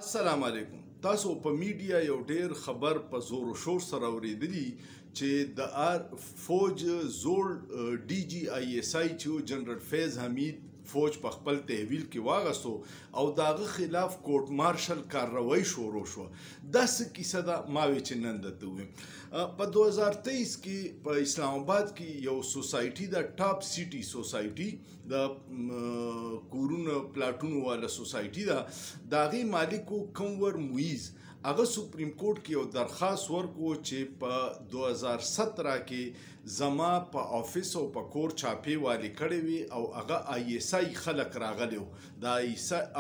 السلام علیکم. تاسو په میډیا یو ډیر خبر په زور او شور سره اوریدلی چې د فوج زوړ ډي جی آی اس آی چې جنرال فیض حمید فوج په خپل تحویل کې واغستو او داغه خلاف کورټ مارشل کاروایی شروع شو. داسې کیسه ده ماوي چې نن درته ویم. په 2023 کې په اسلام آباد کې یو سوسایټي د ټاپ سیټي سوسایټي د کورونو پلاټونو والا سوسایټي ده. داغي مالکو کنور مویز هغه سپریم کورټ کې یو درخواست ورکو چې په 2017 کې زما په افیس او په کور چاپی والی کړی وي او هغه آی اس آی خلک راغلی و. د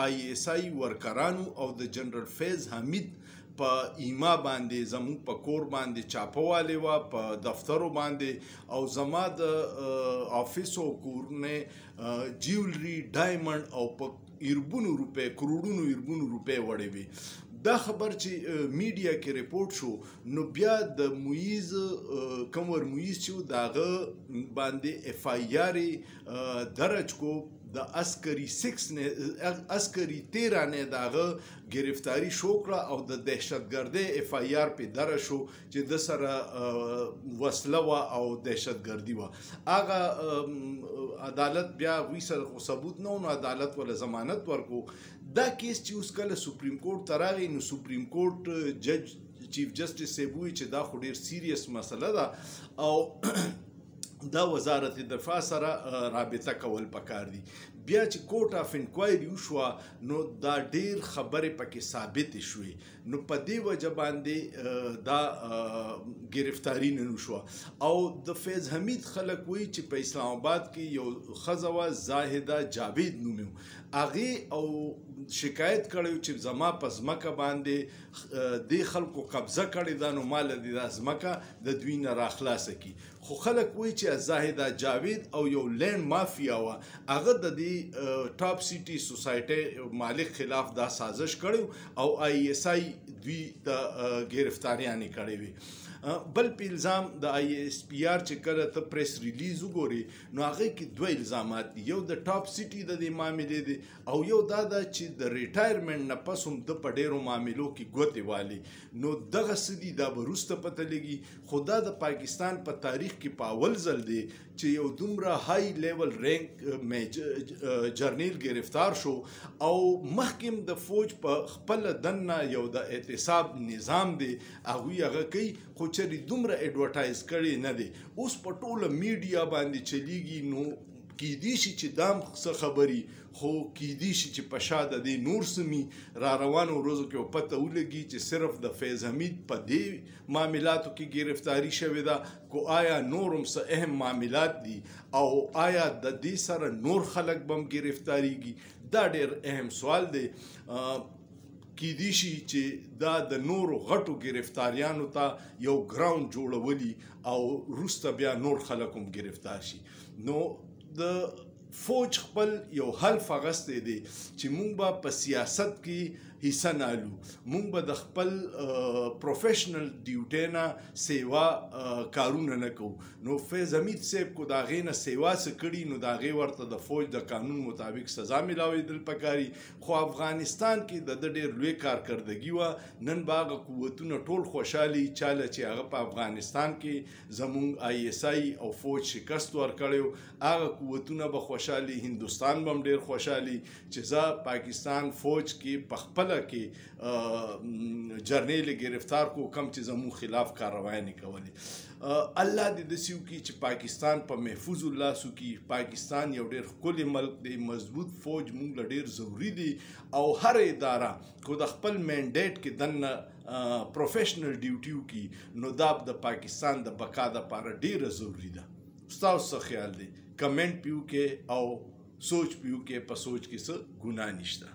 آی اس آی ورکرانو او د جنرال فیض حمید په ایما باندې زمون په کور باندې چاپوالی وه، په دفترو باندې او زما د افیس او کورونه جیولري ډایمنډ او په اربونو روپۍ کروڑونو اربونو روپۍ وړې وي. دا خبر چې میډیا کې رپورټ شو نو بیا د مویز کنور مویز چې داغه باندې اف آی آر درج کو د عسکري 6 نه عسکري 13 نه داغه گرفتاری شو کړه او د دهشتګردۍ اف آی آر په درج شو چې د سره وسله وا او دهشتګردي وا. هغه عدالت بیا وی سره ثبوت نه نو عدالت ولا ضمانت ورکو. دا کیس چې اوس کله سپریم کورټ ته راغی نو سپریم کورټ جج چیف جسټس صاحب وی چې دا خو ډیر سیریس مسله ده او دا وزارت دفاع سره رابطه کول پکار دي. بیا چې کورټ اف انکوایري وشوه نو دا ډیر خبرې پکې ثابت شوې نو په دې وجه باندې دا گرفتاری نه وشوه او د فیض حمید خلک وایي چې په اسلام آباد کې یو ښځه وه زاهده جاوید نوم هغې او شکایت کړی چې زما په ځمکه باندې دې خلکو قبضه کړې ده نو ما له دې دا ځمکه د دوی نه راخلاصه کړي. خو خلک وایي چې زاهده جاوید او یو لینډ مافیا وه هغه د دې ټاپ سیټي سوسایټي مالک خلاف دا سازش کړی او آی اس آی دوی د گرفتاریانې کړې وي. بل په الزام د آی اس پی آر چې کله ته پریس ریلیز وګوري نو هغه کې دوه الزامات دي. یو د ټاپ سیټي د دې معاملې دی او یو دا ده چې د ریټایرمنټ نه پس هم د په ډیرو معاملو کې ګوتې والي. نو دغه څه دي دا به وروسته پته لګي. خو دا د پاکستان په تاریخ کې په اول ځل دی چې یو دومره های لیول رینک جرنیل گرفتار شو او مخکې د فوج په خپل دننه یو د اعتصاب نظام دی هغوی هغه کوي خو چېرې دومره اډورټایز کړی نه دی. اوس په ټوله میډیا باندې چلیږي نو کیدی شي چې دام څه خبري خو کیدی شي چې په شا د دې نور سمي را روانو ورځو کې پته ولګي چې صرف د فیض حمید په دې معاملاتو کې گرفتاری شوې ده کو آیا نورم څه اهم معاملات دي او آیا د دې سره نور خلک بم گرفتاریږي. دا ډېر اهم سوال دی. کیدی شي چې دا د نورو غټو گرفتاریانو ته یو ګراوند جوړولي او وروسته بیا نور خلک هم گرفتار شي. نو د فوج خپل یو حلف اغستی دی چې مونږ به په سیاست کې حصه نه الو. مونږ به د خپل پروفیشنل ډیوټۍ نه سیوا کارونه نه کوو. نو فیض حمید صاحب کو د هغې نه سیوا څه کړي نو د هغې ورته د فوج د قانون مطابق سزا میلاوېدل پکاري. خو افغانستان کې د ده ډېر لوی کارکردګي وه. نن به هغه قوتونه ټول خوشحالي چاله چې هغه په افغانستان کې زمونږ آی اس آی او فوج شکست ورکړی و هغه قوتونه به خوشحالي. هندوستان به هم ډېر خوشحالي چې زه پاکستان فوج کې په خپله کې جرنیل گرفتار کو کم چې زمون خلاف کاروایانې کولې. الله دې داسې وکړي چې پاکستان په محفوظ اللاسو کې. پاکستان یو ډېر ښکلی ملک دی. مضبوط فوج مونږ له ډېر ضروري دی او هر اداره کو د خپل مینډیټ کې دننه پروفیشنل ډیوټي وکړي نو دا د پاکستان د بقا دپاره ډېره ضروري ده. ستاسو څه خیال دی؟ کمنټ پې وکړئ او سوچ پې وکړئ. په سوچ کې څه ګناه نشته.